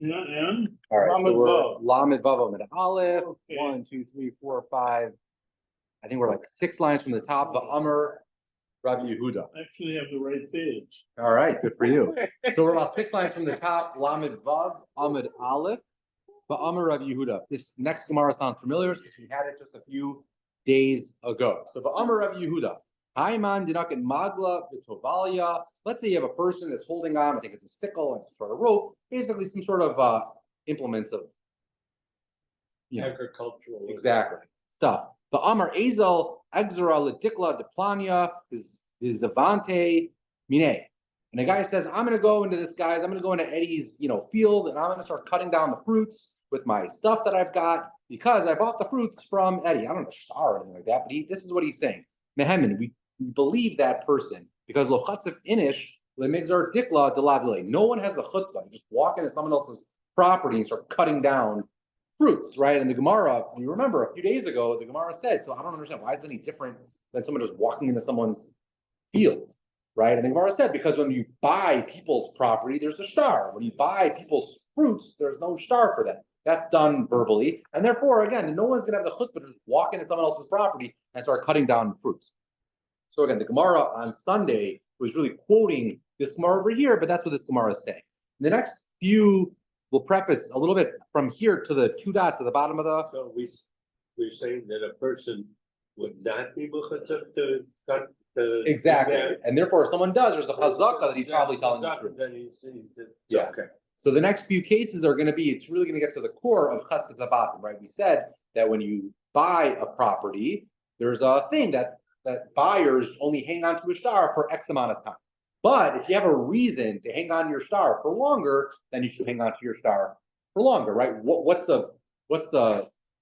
Yeah, and All right, so we're Vav. Lamed Vav Amid Aleph. Okay. 1, 2, 3, 4, 5. I think we're like 6 lines from the top. The Amr Rabbi Yehuda. Actually have the right page. All right, good for you. So we're about 6 lines from the top. Lamed Vav Amid Aleph. The Amr Rabbi Yehuda. This next Gemara sounds familiar because we had it just a few days ago. So the Amr Rabbi Yehuda. Haiman dinakin magla v'tovalia. Let's say you have a person that's holding on. I think it's a sickle and some sort of rope. Basically, some sort of implements of agricultural exactly stuff. The Amar Azel Exra Ledikla Deplania is Zavante Mine. And the guy says, I'm gonna go into Eddie's, field, and I'm gonna start cutting down the fruits with my stuff that I've got because I bought the fruits from Eddie. I don't know star or anything like that, but this is what he's saying. Mehemen, we believe that person because Lochatzif Inish Lemigzar Dikla Delavile. No one has the chutzpah to just walk into someone else's property and start cutting down fruits, right? And the Gemara, if you remember a few days ago, the Gemara said, so I don't understand why is it any different than someone just walking into someone's field, right? And the Gemara said, because when you buy people's property, there's a star. When you buy people's fruits, there's no star for that. That's done verbally. And therefore, again, no one's going to have the chutzpah to just walk into someone else's property and start cutting down fruits. So again, the Gemara on Sunday was really quoting this Gemara over here, but that's what this Gemara is saying. The next few will preface a little bit from here to the 2 dots at the bottom of the. So we're saying that a person would not be mechutzah to cut the exactly, and therefore, if someone does, there's a chazaka that he's probably telling the truth. Yeah. Okay. So the next few cases are going to be. It's really going to get to the core of cheskas abatim, right? We said that when you buy a property, there's a thing that buyers only hang on to a star for X amount of time. But if you have a reason to hang on to your star for longer, then you should hang on to your star for longer, right? What's the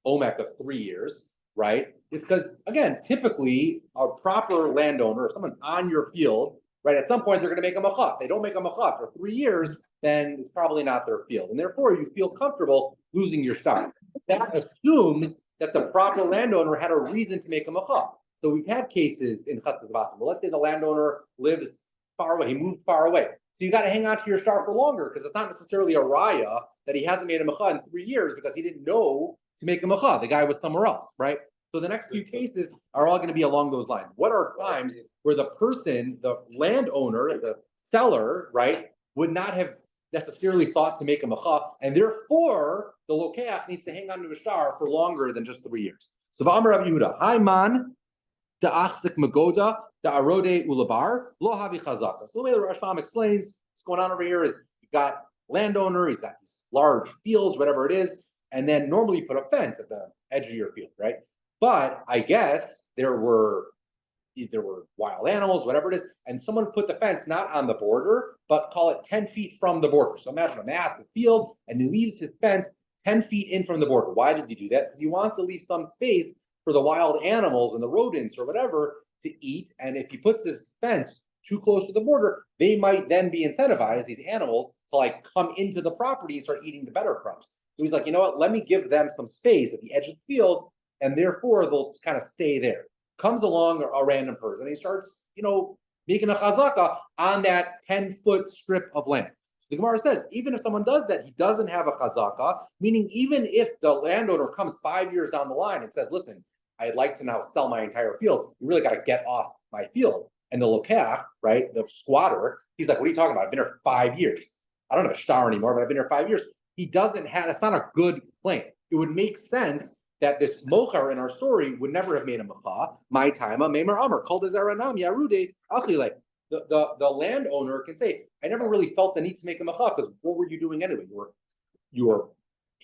OMEC of 3 years, right? It's because, again, typically a proper landowner, if someone's on your field, right, at some point they're going to make a machaf. They don't make a machaf for 3 years, then it's probably not their field. And therefore, you feel comfortable losing your star. That assumes that the proper landowner had a reason to make a machaf. So we've had cases in Cheskas Abatim. Well, let's say the landowner lives far away, he moved far away. So you got to hang on to your star for longer because it's not necessarily a raya that he hasn't made a mecha in 3 years because he didn't know to make a mecha. The guy was somewhere else, right? So the next few cases are all going to be along those lines. What are times where the person, the landowner, the seller, right, would not have necessarily thought to make a mecha, and therefore the lokeach needs to hang on to a star for longer than just 3 years. So V'amar Rabbi Yehuda, Haiman, the achzik magoda, the arode ulabar, lo havi chazaka. So the way the Rashbam explains what's going on over here is you've got landowner, he's got these large fields, whatever it is, and then normally you put a fence at the edge of your field, right? But I guess there were wild animals, whatever it is, and someone put the fence not on the border, but call it 10 feet from the border. So imagine a massive field, and he leaves his fence 10 feet in from the border. Why does he do that? Because he wants to leave some space for the wild animals and the rodents or whatever to eat. And if he puts his fence too close to the border, they might then be incentivized, these animals, to like come into the property and start eating the better crops. So he's like, you know what, let me give them some space at the edge of the field, and therefore they'll just kind of stay there. Comes along a random person, and he starts, making a chazaka on that 10-foot strip of land. So the Gemara says, even if someone does that, he doesn't have a chazaka, meaning even if the landowner comes 5 years down the line and says, listen, I'd like to now sell my entire field, you really got to get off my field. And the lokeach, right, the squatter, he's like, what are you talking about? I've been here 5 years. I don't have a star anymore, but I've been here 5 years. He doesn't have, it's not a good claim. It would make sense that this mochar in our story would never have made a mecha. My time, a memer amar, called as aranam, yarude, achile. The landowner can say, I never really felt the need to make a mecha because what were you doing anyway? You were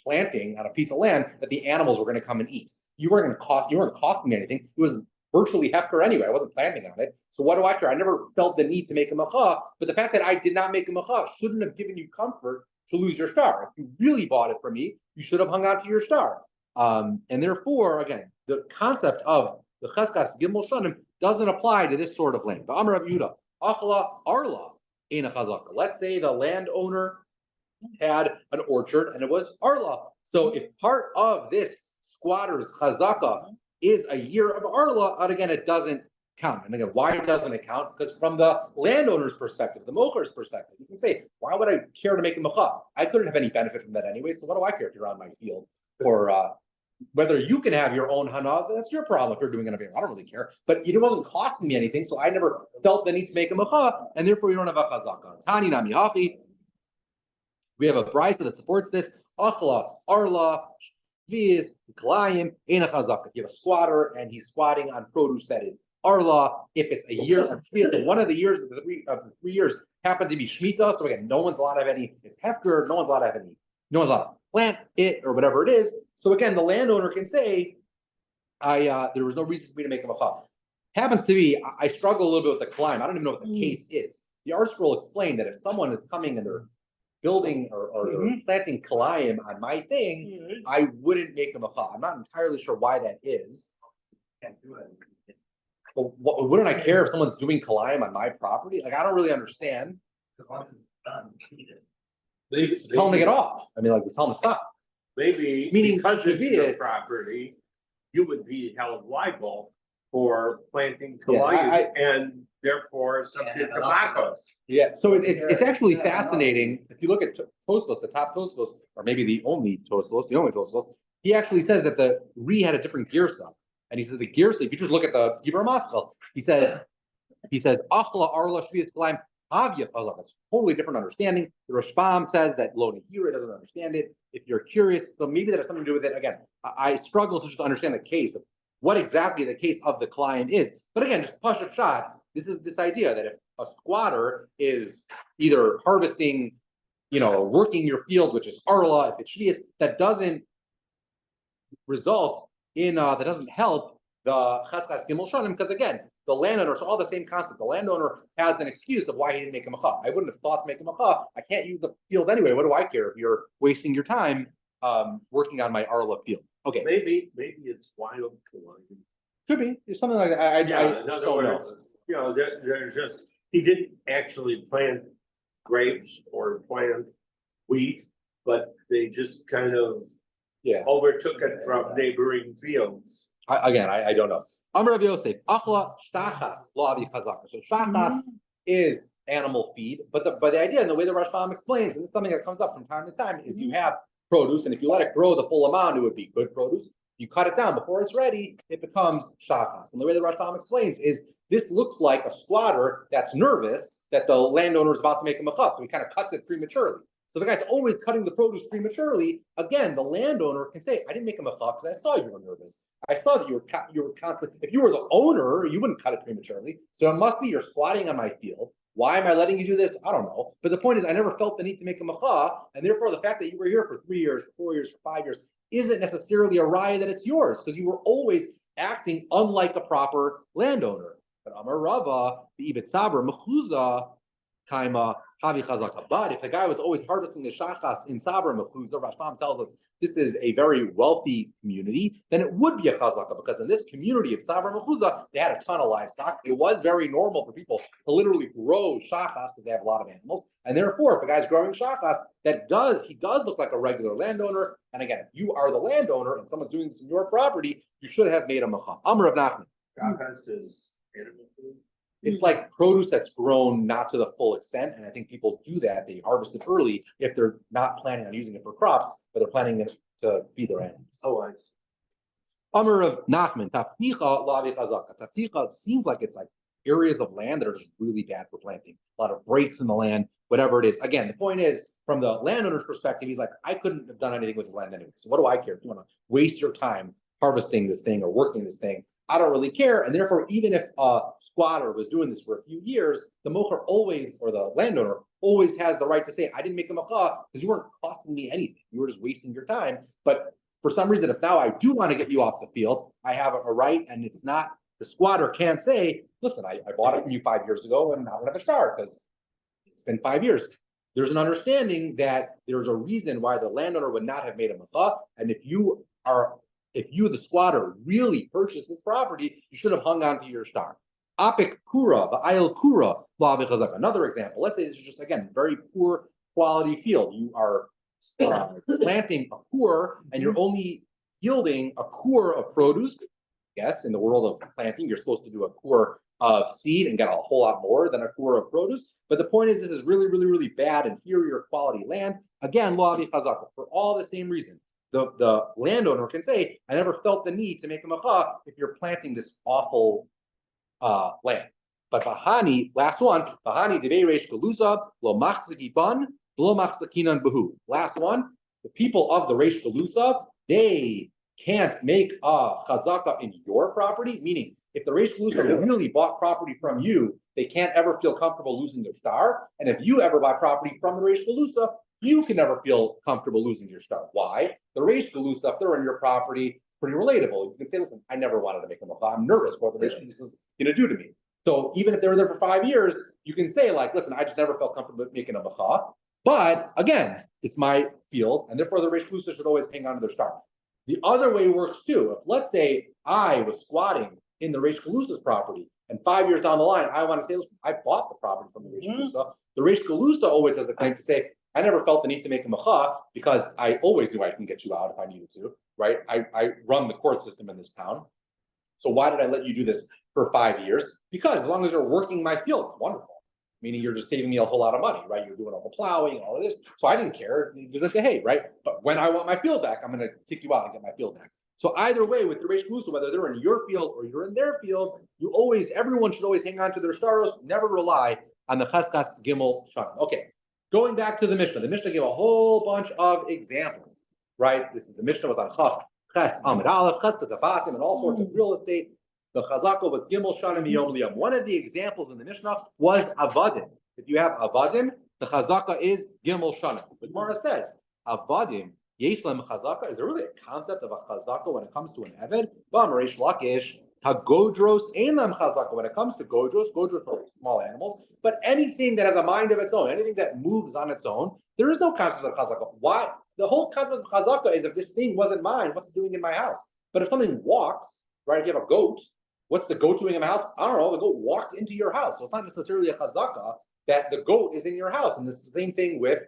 planting on a piece of land that the animals were going to come and eat. You weren't costing me anything. It was virtually hefker anyway. I wasn't planting on it. So what do I care? I never felt the need to make a mecha, but the fact that I did not make a mecha shouldn't have given you comfort to lose your star. If you really bought it from me, you should have hung on to your star. And therefore, again, the concept of the cheskas gimel shanim doesn't apply to this sort of land. But Amar Rabbi Yehuda, achla arla ena chazaka. Let's say the landowner had an orchard and it was arla. So if part of this squatter's chazaka is a year of arla, again, it doesn't count. And again, why doesn't it count? Because from the landowner's perspective, the mocher's perspective, you can say, why would I care to make a mecha? I couldn't have any benefit from that anyway, so what do I care if you're on my field? Or whether you can have your own hana, that's your problem if you're doing it on a I don't really care. But it wasn't costing me anything, so I never felt the need to make a mecha, and therefore you don't have a chazaka. Tani nami hachi. We have a brisa that supports this. Achla, arla, shviz, glayim, ein a chazaka. If you have a squatter and he's squatting on produce that is arla, if it's a year of shviz, one of the years of the 3 years happened to be shmita, so again, no one's allowed to have any, it's hefker, no one's allowed to have any, no one's allowed to plant it or whatever it is. So again, the landowner can say, there was no reason for me to make a mecha. Happens to be, I struggle a little bit with the climb. I don't even know what the case is. The art scroll explained that if someone is coming and they're building or they're planting kalayim on my thing, I wouldn't make a mecha. I'm not entirely sure why that is. But wouldn't I care if someone's doing kalayim on my property? Like, I don't really understand. Once it's done, Tell them to get off. I mean, like, we tell them to stop. Maybe Meaning because it's your Shavias- property, you would be held liable for planting Yeah, kalayim and therefore subject to macos. Yeah, so it's actually fascinating. If you look at Tosfos, the top Tosfos, or maybe the only Tosfos, he actually says that the Re had a different girsa. And he says the girsa, if you just look at the Gibor Maskal, he says, Achla Arla Shvias Kalayim Avya Chazak. It's totally different understanding. The Rashbam says that Lo Nehira doesn't understand it. If you're curious, so maybe that has something to do with it. Again, I struggle to just understand the case of what exactly the case of the Kalayim is. But again, just push a shot. This is this idea that if a squatter is either harvesting, working your field, which is Arla, if it's Shvias, that doesn't result in, that doesn't help the Cheskas Gimel Shanim, because again, the landowner, so all the same concept, the landowner has an excuse of why he didn't make a mecha. I wouldn't have thought to make a mecha. I can't use the field anyway. What do I care if you're wasting your time working on my Arla field? Okay, Maybe it's wild kalayim. could be. There's something like that. I In just other don't know. words, they're just, he didn't actually plant grapes or plant wheat, but they just kind of Yeah. overtook it from neighboring fields. I don't know. Amar Rav Yosef, Achla Shachas Lo Avi Chazaka. So Shachas is animal feed, but the idea and the way the Rashbam explains, and this is something that comes up from time to time, is you have produce, and if you let it grow the full amount, it would be good produce. You cut it down before it's ready, it becomes Shachas. And the way the Rashbam explains is this looks like a squatter that's nervous that the landowner is about to make a mecha, so he kind of cuts it prematurely. So the guy's always cutting the produce prematurely. Again, the landowner can say, I didn't make a mecha because I saw you were nervous. I saw that you were constantly, if you were the owner, you wouldn't cut it prematurely. So it must be you're squatting on my field. Why am I letting you do this? I don't know. But the point is, I never felt the need to make a mecha, and therefore the fact that you were here for 3 years, 4 years, 5 years, isn't necessarily a raya that it's yours, because you were always acting unlike a proper landowner. But Amar Rava, the Ibit Saber, Mechuza, Kaima, Havi Chazaka. But if the guy was always harvesting the shachas in Sabra Mechuza, Rashbam tells us this is a very wealthy community, then it would be a chazaka, because in this community of Sabra Mechuza, they had a ton of livestock. It was very normal for people to literally grow shachas because they have a lot of animals. And therefore, if a guy's growing shachas, he does look like a regular landowner. And again, if you are the landowner and someone's doing this in your property, you should have made a mecha. Amr of Nachman. Shachas is animal food. It's like produce that's grown not to the full extent, and I think people do that. They harvest it early if they're not planning on using it for crops, but they're planning it to feed their animals. Oh, I see. Amr of Nachman, Tafticha Lavi Chazaka. Tafticha, it seems like it's like areas of land that are just really bad for planting. A lot of breaks in the land, whatever it is. Again, the point is, from the landowner's perspective, he's like, I couldn't have done anything with this land anyway. So what do I care if you want to waste your time harvesting this thing or working this thing? I don't really care. And therefore, even if a squatter was doing this for a few years, the mocher always, or the landowner, always has the right to say, I didn't make a mecha because you weren't costing me anything. You were just wasting your time. But for some reason, if now I do want to get you off the field, I have a right, and it's not, the squatter can't say, listen, I bought it from you 5 years ago and I don't have a star because it's been 5 years. There's an understanding that there's a reason why the landowner would not have made a mecha. And if you, the squatter, really purchased this property, you should have hung on to your star. Apik Kura, the Ayel Kura, another example. Let's say this is just, again, very poor quality field. You are planting a kur and you're only yielding a kur of produce. Yes, in the world of planting, you're supposed to do a kur of seed and get a whole lot more than a core of produce. But the point is, this is really, really, really bad, inferior quality land. Again, lo avi chazaka, for all the same reason. The landowner can say, I never felt the need to make a macha if you're planting this awful land. But bahani, last one, bahani devei reish galuza lo machziki ban lo machzakinan behu. Last one, the people of the reish galuza, they can't make a chazaka in your property, meaning if the reish galuza really bought property from you, they can't ever feel comfortable losing their star. And if you ever buy property from the reish galuza, you can never feel comfortable losing your star. Why? The reish galuza, if they're on your property, pretty relatable. You can say, listen, I never wanted to make a macha. I'm nervous what the reish galuza is going to do to me. So even if they were there for 5 years, you can say like, listen, I just never felt comfortable making a macha. But again, it's my field, and therefore the reish galuza should always hang on to their stars. The other way works too. If let's say I was squatting in the reish galuza's property, and 5 years down the line, I want to say, listen, I bought the property from the reish galuza. The reish galuza always has the claim to say, I never felt the need to make a macha because I always knew I can get you out if I needed to, right? I run the court system in this town. So why did I let you do this for 5 years? Because as long as you're working my field, it's wonderful. Meaning you're just saving me a whole lot of money, right? You're doing all the plowing and all of this. So I didn't care. It was like, hey, right? But when I want my field back, I'm going to kick you out and get my field back. So either way, with the reish galuza, whether they're in your field or you're in their field, everyone should always hang on to their staros, never rely on the cheskas gimel shanim. Okay, going back to the Mishnah. The Mishnah gave a whole bunch of examples, right? This is the Mishnah was on ches amid aleph, cheskas abatim, and all sorts of real estate. The chazaka was gimel shanim miyom liyom. One of the examples in the Mishnah was avadim. If you have avadim, the chazaka is gimel shanim. The Gemara says avadim yesh lem chazaka. Is there really a concept of a chazaka when it comes to an eved? B'amreish lakish hagodros ein lem chazaka. When it comes to godros are small animals, but anything that has a mind of its own, anything that moves on its own, there is no concept of chazaka. Why? The whole concept of chazaka is if this thing wasn't mine, what's it doing in my house? But if something walks, right? If you have a goat, what's the goat doing in my house? I don't know. The goat walked into your house. So it's not necessarily a chazaka that the goat is in your house. And it's the same thing with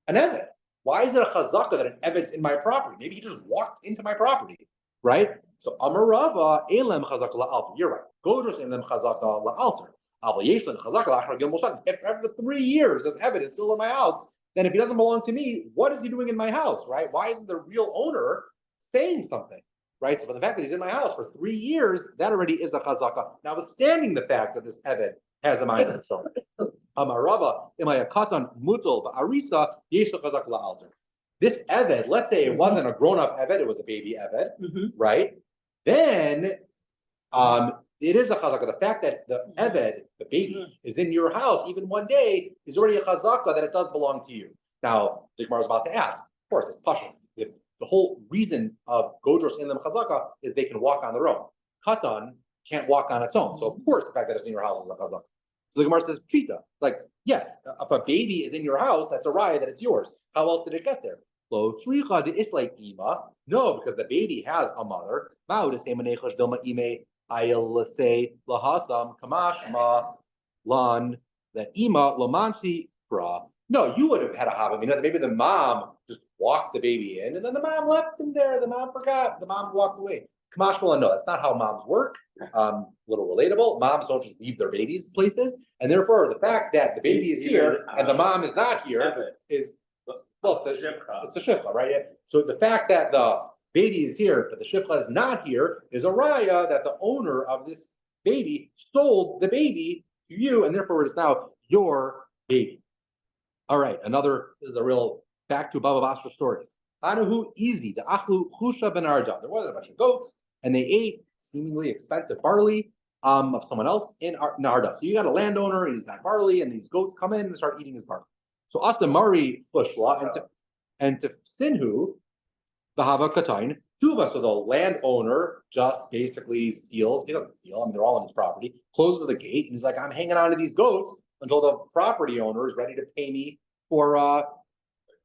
an eved. Why is it a chazaka that an eved's in my property? Maybe he just walked into my property, right? So amarava elem chazaka la'alter. You're right. Godros elem chazaka la'alter. If after 3 years this eved is still in my house, then if he doesn't belong to me, what is he doing in my house, right? Why isn't the real owner saying something? Right, so for the fact that he's in my house for 3 years, that already is a chazaka. Notwithstanding the fact that this eved has a mind of its own. Amarava imayakatan mutal ba'arisa yeshu chazaka la'alter. This eved, let's say it wasn't a grown-up eved, it was a baby eved, right? Then it is a chazaka. The fact that the eved, the baby, is in your house even one day is already a chazaka that it does belong to you. Now, the Gemara is about to ask. Of course, it's pashut. The whole reason of godros in them chazaka is they can walk on their own. Katan can't walk on its own. So of course the fact that it's in your house is a chazaka. So the Gemara says, Pita, like, yes, if a baby is in your house, that's a raya that it's yours. How else did it get there? Lo tzricha de islay ima. No, because the baby has a mother. Ma'u de seimanechash dilma ime ayel say lahasam kamashma lan that ima lamansi bra. No, you would have had a hava. Maybe the mom just walked the baby in, and then the mom left him there. The mom forgot. The mom walked away. Kamashmala, no, that's not how moms work. Little relatable. Moms don't just leave their babies places, and therefore the fact that the baby is here and the mom is not here is it's a shifcha, right? So the fact that the baby is here but the shifcha is not here is a raya that the owner of this baby sold the baby to you, and therefore it is now your baby. All right, this is a real back to Baba Basra stories. Anahu easy, the achlu chusha ben arda. There was a bunch of goats, and they ate seemingly expensive barley of someone else in Narda. So you got a landowner, and he's got barley, and these goats come in and start eating his barley. So Asta Mari Fushla and to Sinhu, the Hava Katain, Tuva. So the landowner just basically steals. He doesn't steal. They're all on his property. Closes the gate, and he's like, I'm hanging on to these goats until the property owner is ready to pay me for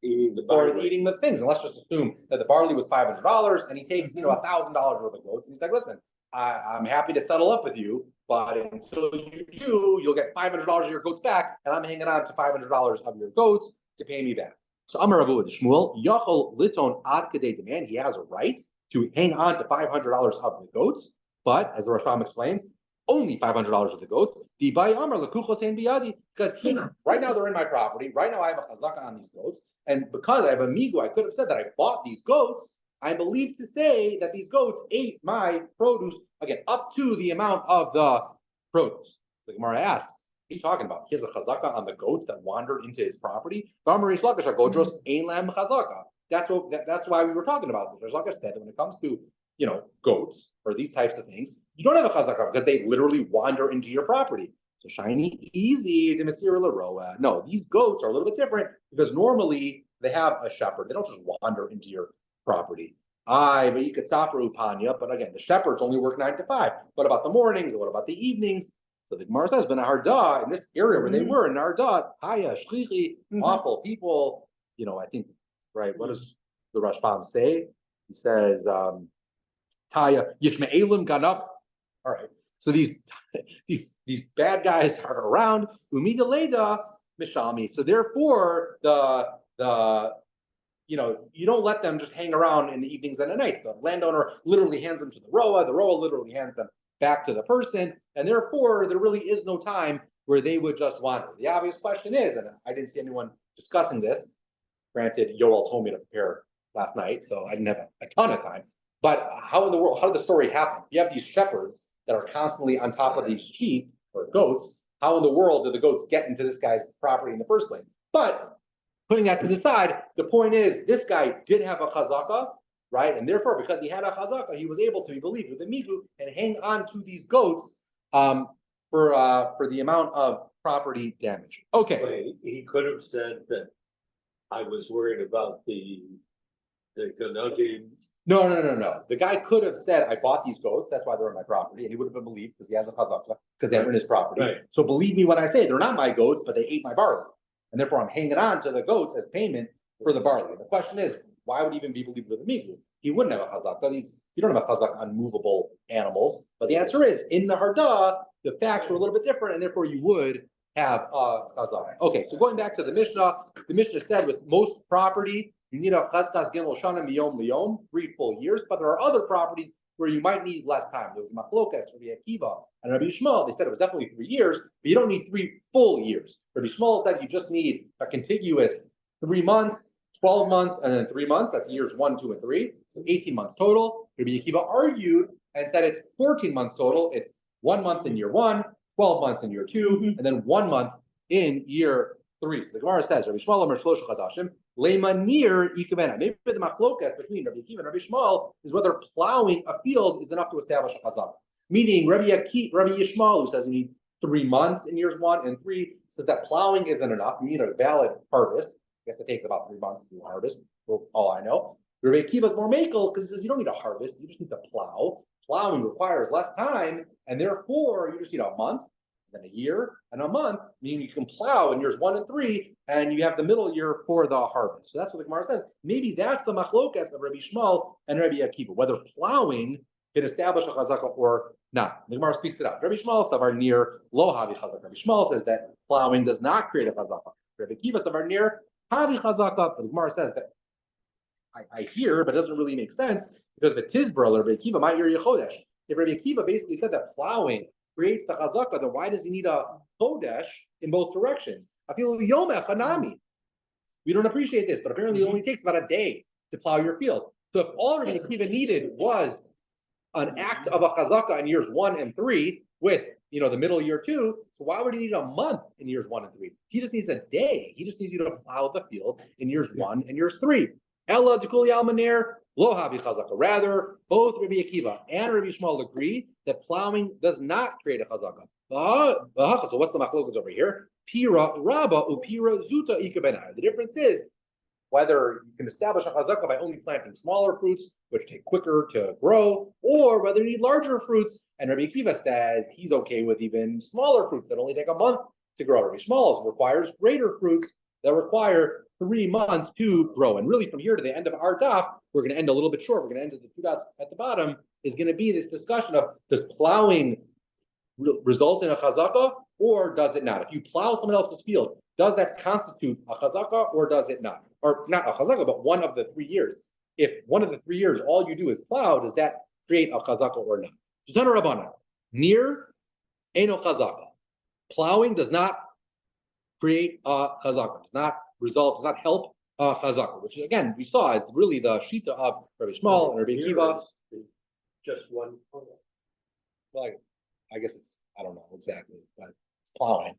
eating the things. And let's just assume that the barley was $500, and he takes $1,000 worth of goats, and he's like, listen, I'm happy to settle up with you, but until you do, you'll get $500 of your goats back, and I'm hanging on to $500 of your goats to pay me back. So Amar Ravu Shmuel Yachol Liton Ad Kadei demand. He has a right to hang on to $500 of the goats, but as the Rashbam explains, only $500 of the goats. Because right now they're in my property. Right now I have a chazaka on these goats. And because I have a migu, I could have said that I bought these goats. I believe to say that these goats ate my produce, again, up to the amount of the produce. The Gemara asks, what are you talking about? He has a chazaka on the goats that wandered into his property. That's why we were talking about this. Like I said, when it comes to goats or these types of things, you don't have a chazaka because they literally wander into your property. So shiny, easy to Messira Laroa. No, these goats are a little bit different because normally they have a shepherd. They don't just wander into your property. But you could suffer upanya. But again, the shepherds only work 9 to 5. What about the mornings? What about the evenings? So the Gemara says, "Benarda in this area where they were in Narda, haya shlichi, awful people." I think right. What does the Rashbam say? He says, "Taya yishme'elim ganap." All right. So these bad guys are around. Umida leda mishami. So therefore, you don't let them just hang around in the evenings and the nights. The landowner literally hands them to the roa. The roa literally hands them back to the person, and therefore there really is no time where they would just wander. The obvious question is, and I didn't see anyone discussing this. Granted, Yoel told me to prepare last night, so I didn't have a ton of time. But how in the world? How did the story happen? You have these shepherds that are constantly on top of these sheep or goats. How in the world did the goats get into this guy's property in the first place? But putting that to the side, the point is this guy did have a chazaka, right? And therefore, because he had a chazaka, he was able to be believed with the migu and hang on to these goats for the amount of property damage. Okay. Wait, he could have said that I was worried about the ganugim. No. The guy could have said, I bought these goats, that's why they're on my property, and he would have been believed because he has a chazaka, because they were in his property. Right. So believe me when I say they're not my goats, but they ate my barley. And therefore I'm hanging on to the goats as payment for the barley. The question is, why would he even be believed with a migu? He wouldn't have a chazaka. You don't have a chazaka on movable animals. But the answer is, in the harda, the facts were a little bit different, and therefore you would have a chazaka. Okay, so going back to the Mishnah said with most property, you need a chazkas gimel shana miyom liyom, 3 full years, but there are other properties where you might need less time. There was machlokas, Rabbi Akiva, and Rabbi Yishmael. They said it was definitely 3 years, but you don't need 3 full years. Rabbi Yishmael said you just need a contiguous 3 months, 12 months, and then 3 months. That's years 1, 2, and 3. So 18 months total. Rabbi Akiva argued and said it's 14 months total. It's 1 month in year 1, 12 months in year 2, and then 1 month in year 3. So the Gemara says, Rabbi Yishmael Omer Shlosh Chadashim, Leimanir Ikavena. Maybe the machlokas between Rabbi Akiva and Rabbi Yishmael is whether plowing a field is enough to establish a chazaka. Meaning Rabbi Yishmael, who says you need 3 months in years 1 and 3, says that plowing isn't enough. You need a valid harvest. I guess it takes about 3 months to do a harvest, for all I know. Rabbi Akiva is more makel because he says you don't need a harvest, you just need to plow. Plowing requires less time, and therefore you just need a month, then a year, and a month, meaning you can plow in years 1 and 3, and you have the middle year for the harvest. So that's what the Gemara says. Maybe that's the machlokas of Rabbi Yishmael and Rabbi Akiva, whether plowing can establish a chazaka or not. The Gemara speaks it out. Rabbi Yishmael savar near lo havi chazaka. Rabbi Yishmael says that plowing does not create a chazaka. Rabbi Akiva savar near havi chazaka. But the Gemara says that I hear, but it doesn't really make sense because if it is brother, Rabbi Akiva might hear Yechodesh. If Rabbi Akiva basically said that plowing creates the chazaka, then why does he need a chodesh in both directions? I feel yomech hanami. We don't appreciate this, but apparently it only takes about a day to plow your field. So if all Rabbi Akiva needed was an act of a chazaka in years 1 and 3 with the middle year 2, so why would he need a month in years 1 and 3? He just needs a day. He just needs you to plow the field in years 1 and years 3. Ella Dekuli Almaner, Lo Havi Chazaka. Rather, both Rabbi Akiva and Rabbi Yishmael agree that plowing does not create a chazaka. So what's the machlokas over here? Pira Rabba Upira Zuta Ikabena. The difference is whether you can establish a chazaka by only planting smaller fruits, which take quicker to grow, or whether you need larger fruits. And Rabbi Akiva says he's okay with even smaller fruits that only take a month to grow. Rabbi Yishmael requires greater fruits that require 3 months to grow. And really from here to the end of our daf, we're going to end a little bit short. We're going to end at the 2 dots at the bottom, is going to be this discussion of does plowing result in a chazaka or does it not? If you plow someone else's field, does that constitute a chazaka or does it not? Or not a chazaka, but one of the 3 years. If one of the 3 years all you do is plow, does that create a chazaka or not? Near Eno chazaka. Plowing does not create a chazaka, does not help a chazaka, which again, we saw is really the shita of Rabbi Shmuel and Rabbi Akiva. Just one. Like, I guess I don't know exactly, but it's plowing.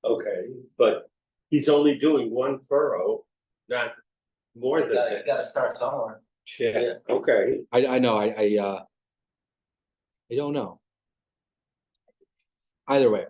Okay, but he's only doing one furrow, not more than You that. gotta start somewhere. Yeah, okay. I know, I don't know. Either way.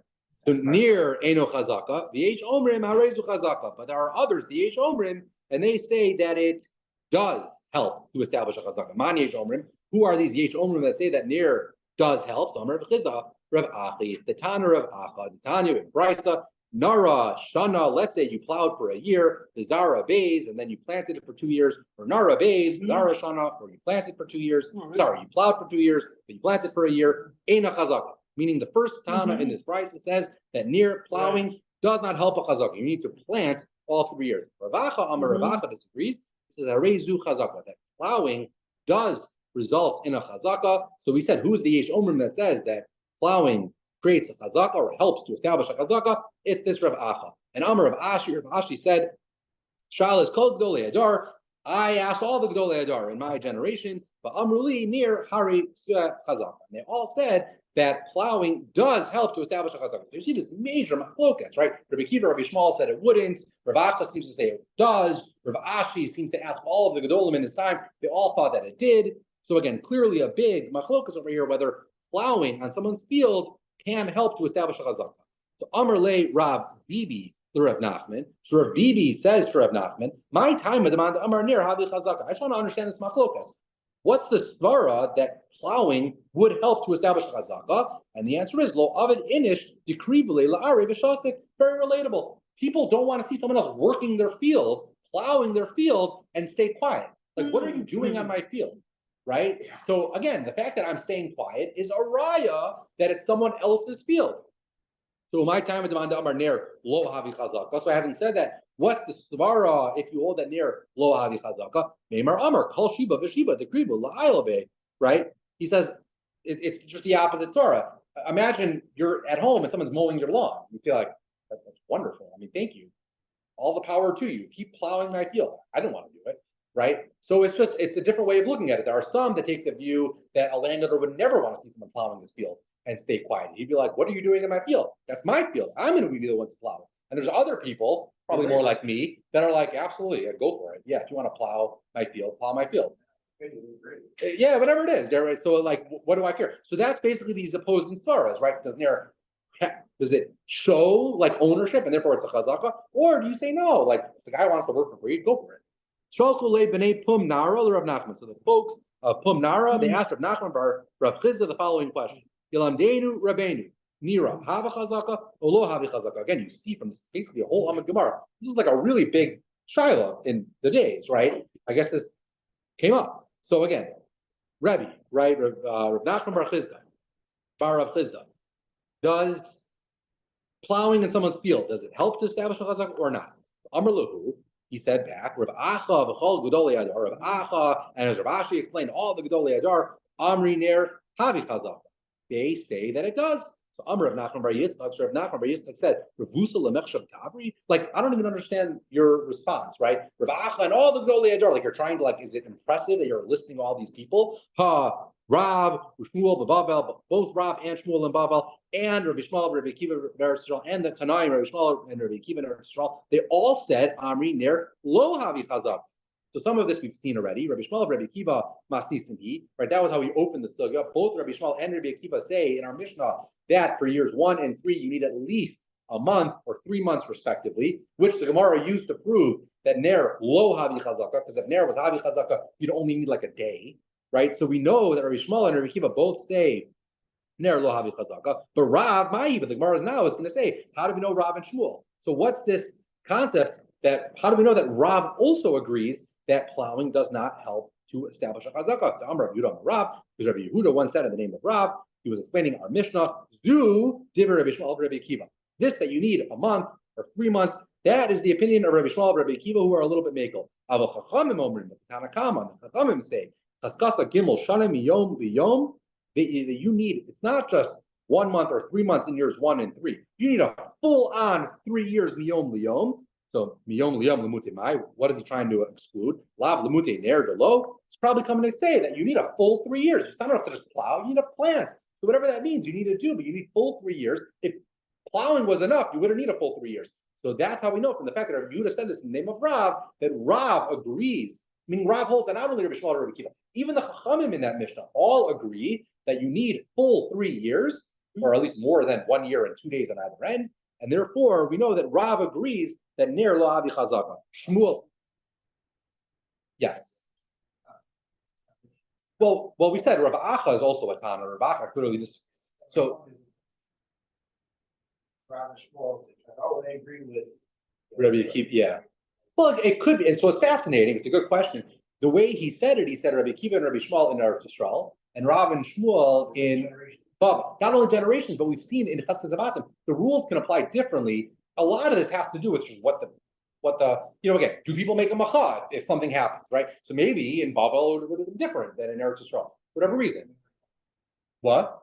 So near Eno Chazaka, the H Omrim Harezu Chazaka, but there are others, the H Omrim, and they say that it does help to establish a Chazaka. Mani H Omrim, who are these Yesh Omrim that say that near does help? So Rav Chizah, Rav Achi, the Tana Rav Acha, the Tanya in Brisa, Nara Shana. Let's say you plowed for a year, the Zara Bays, and then you planted it for 2 years, or Nara Bays, Zara Shana, or you planted for 2 years. Sorry, you plowed for 2 years, but you planted for a year. Ena Chazaka. Meaning the first Tana in this price, it says that near plowing does not help a chazaka. You need to plant all 3 years. Ravacha Amar Ravacha disagrees. He says Arezu chazaka, that plowing does result in a chazaka. So we said, who's the Yesh Omrim that says that plowing creates a chazaka or helps to establish a chazaka? It's this Rav Acha. And Amar Rav Ashi said, Shalas Kol Gdolei Adar. I asked all the Gdolei Adar in my generation, but Amruli near Hari Chazaka. And they all said that plowing does help to establish a chazaka. You see this major machlokas, right? Rabbi Akiva, Rabbi Shmuel said it wouldn't. Rav Acha seems to say it does. Rav Ashi seems to ask all of the Gedolim in his time. They all thought that it did. So again, clearly a big machlokas over here whether plowing on someone's field can help to establish a chazaka. So Amar Le Rav Bibi the Rav Nachman. So Rav Bibi says to Rav Nachman, my time of demand Amar Nir Havi Chazaka. I just want to understand this machlokas. What's the svara that plowing would help to establish chazaka? And the answer is lo avid inish dekribule la'ari v'shasik. Very relatable. People don't want to see someone else working their field, plowing their field, and stay quiet. Like, what are you doing on my field? Right? So again, the fact that I'm staying quiet is a raya that it's someone else's field. So my time of demand amar near lo havi chazaka. So having said that, what's the svara if you hold that near lo havi chazaka? Meimar amar kol shiba v'shiba dekribu la'aylabe. Right? He says it's just the opposite svara. Imagine you're at home and someone's mowing your lawn. You feel like that's wonderful. I mean, thank you. All the power to you. Keep plowing my field. I don't want to do it. Right? So it's a different way of looking at it. There are some that take the view that a landowner would never want to see someone plowing his field and stay quiet. He'd be like, what are you doing in my field? That's my field. I'm going to be the one to plow. And there's other people, probably more like me, that are like, absolutely, yeah, go for it. Yeah, if you want to plow my field. Yeah, whatever it is. So like, what do I care? So that's basically these opposing svaras, right? Does it show like ownership and therefore it's a chazaka? Or do you say no, like the guy wants to work for free, go for it. B'nei Pum Nara or Rav Nachman. So the folks of Pum Nara, they asked Rav Nachman bar Rav Chizda the following question: Yilamdeinu Rabbeinu Nira Hava Chazaka Olo Havi Chazaka. Again, you see from this, basically a whole Amud Gemara. This was like a really big shiloh in the days, right? I guess this came up. So again, Rebbe, right? Rav Nachman bar Rav Chizda. Does plowing in someone's field, does it help to establish a chazaka or not? Amar Lahu, he said back, Rav Acha v'chol Gedolei Adar, Rav Acha, and as Rav Ashi explained, all the Gedolei Adar, Amri Ner Havi Chazaka. They say that it does. So Amar Rav Nachman bar Yitzchak, so Rav Nachman bar Yitzchak said, Revusa lemechshav tavri? Like, I don't even understand your response, right? Rav Acha and all the Gedolei Adar, like you're trying to, like, is it impressive that you're listing all these people? Rav, Shmuel, Bavel, both Rav and Shmuel and Bavel, and Rabbi Shmuel, Rabbi Akiva, and the Tanaim, Rabbi Shmuel and Rabbi Akiva, and they all said Amri Ner Lo Havi Chazak. So some of this we've seen already. Rabbi Shmuel, Rabbi Akiva, Masnisinhi, right? That was how we opened the sugya. Both Rabbi Shmuel and Rabbi Akiva say in our Mishnah that for years 1 and 3 you need at least a month or 3 months respectively, which the Gemara used to prove that Ner Lo Havi Chazaka, because if Ner was Havi Chazaka, you'd only need like a day. Right, so we know that Rabbi Shmuel and Rabbi Akiva both say Ner Lo Havi Chazaka, but Rav Ma'i, but the Gemara now is going to say, how do we know Rav and Shmuel? So what's this concept that? How do we know that Rav also agrees that plowing does not help to establish a chazaka? The Amar Yehuda Rav, because Rabbi Yehuda once said in the name of Rav, he was explaining our Mishnah, Zu Divrei Rabbi Shmuel Rabbi Akiva. This that you need a month or 3 months. That is the opinion of Rabbi Shmuel and Rabbi Akiva, who are a little bit makel. Ava Chachamim Omrim, the Tanakama, the Chachamim say. Chaskasa Gimel Shanim Yom Liyom, that you need, it's not just 1 month or 3 months in years 1 and 3. You need a full-on 3 years miyom liyom. So miyom liyom lemute mai. What is he trying to exclude? Lav lemute ner delo. It's probably coming to say that you need a full 3 years. It's not enough to just plow. You need a plant. So whatever that means, you need to do, but you need full 3 years. If plowing was enough, you wouldn't need a full 3 years. So that's how we know from the fact that Rabbi Yehuda said this in the name of Rav, that Rav agrees. Meaning Rav holds that not only Rabbi Shmuel and Rabbi Kiva, even the Chachamim in that Mishnah all agree that you need full 3 years, or at least more than 1 year and 2 days on either end. And therefore, we know that Rav agrees that Ner lo avi chazaka. Shmuel. Yes. Well, we said Rav Acha is also a Tana. Rav Acha clearly just so. Rather small. Oh, they agree with. Rabbi Akiva, yeah. Well, it could be, and so it's fascinating. It's a good question. The way he said Rabbi Akiva and Rabbi Shmuel in Eretz Yisrael, and Rav and Shmuel in Baba. Not only generations, but we've seen in Cheskes Avatim, the rules can apply differently. A lot of this has to do with just what the again, do people make a macha if something happens, right? So maybe in Babel it would have been different than in Eretz Yisrael, for whatever reason. What?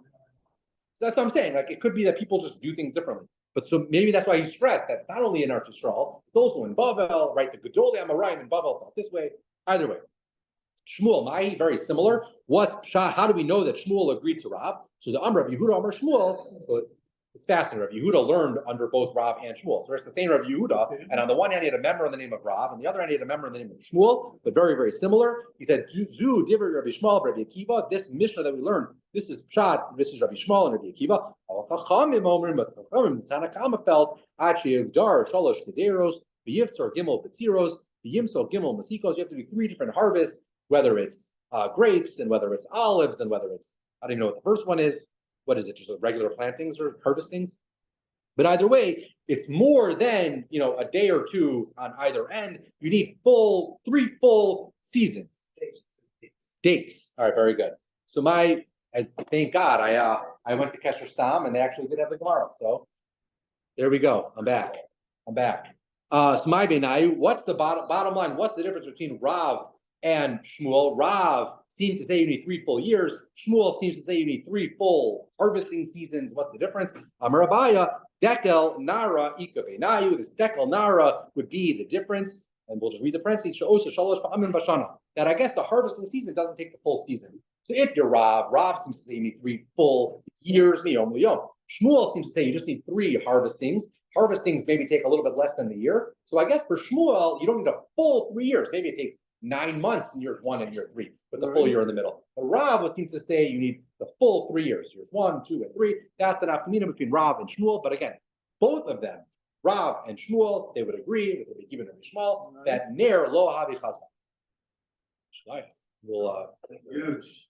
So that's what I'm saying. Like it could be that people just do things differently. But so maybe that's why he stressed that not only in Eretz Yisrael, but also in Babel, right? The Gedolei Amoraim in Babel felt this way. Either way. Shmuel, Mai, very similar. How do we know that Shmuel agreed to Rav? So the Rabbi Yehuda, Amar Shmuel. So it's fascinating. Rabbi Yehuda learned under both Rav and Shmuel. So it's the same Rabbi Yehuda. And on the one hand, he had a member in the name of Rav, and the other hand, he had a member in the name of Shmuel, but very, very similar. He said, Zu, Divri, Rabbi Shmuel, Rabbi Akiva. This Mishnah that we learned, this is Pshat, this is Rabbi Shmuel and Rabbi Akiva. Chachamim Omer, but Chachamim, Tanakama felt, Achi Yagdar, Shalosh Kederos, V'yivtzor Gimel B'tziros, V'yimso Gimel Masikos. You have to do 3 different harvests, whether it's grapes and whether it's olives and whether it's, I don't even know what the first one is. What is it? Just regular plantings or harvestings? But either way, it's more than, a day or two on either end. You need 3 full seasons. Dates. All right, very good. So thank God, I went to Kesher Stam and they actually did have the Gemara. So there we go. I'm back. So my Benayu, what's the bottom line? What's the difference between Rav and Shmuel? Rav seems to say you need 3 full years. Shmuel seems to say you need 3 full harvesting seasons. What's the difference? Amarabaya, Dekel, Nara, Ika Benayu. This Dekel, Nara would be the difference. And we'll just read the parentheses. That I guess the harvesting season doesn't take the full season. So if you're Rav seems to say you need 3 full years. Shmuel seems to say you just need 3 harvestings. Harvestings maybe take a little bit less than the year. So I guess for Shmuel, you don't need a full 3 years. Maybe it takes 9 months in years 1 and year 3, with the full year in the middle. But Rav seems to say you need the full 3 years, years 1, 2, and 3. That's an afternoon between Rav and Shmuel. But again, both of them, Rav and Shmuel, they would agree with Rabbi Akiva and Rabbi Shmuel that Ner lo havi chazak. Huge.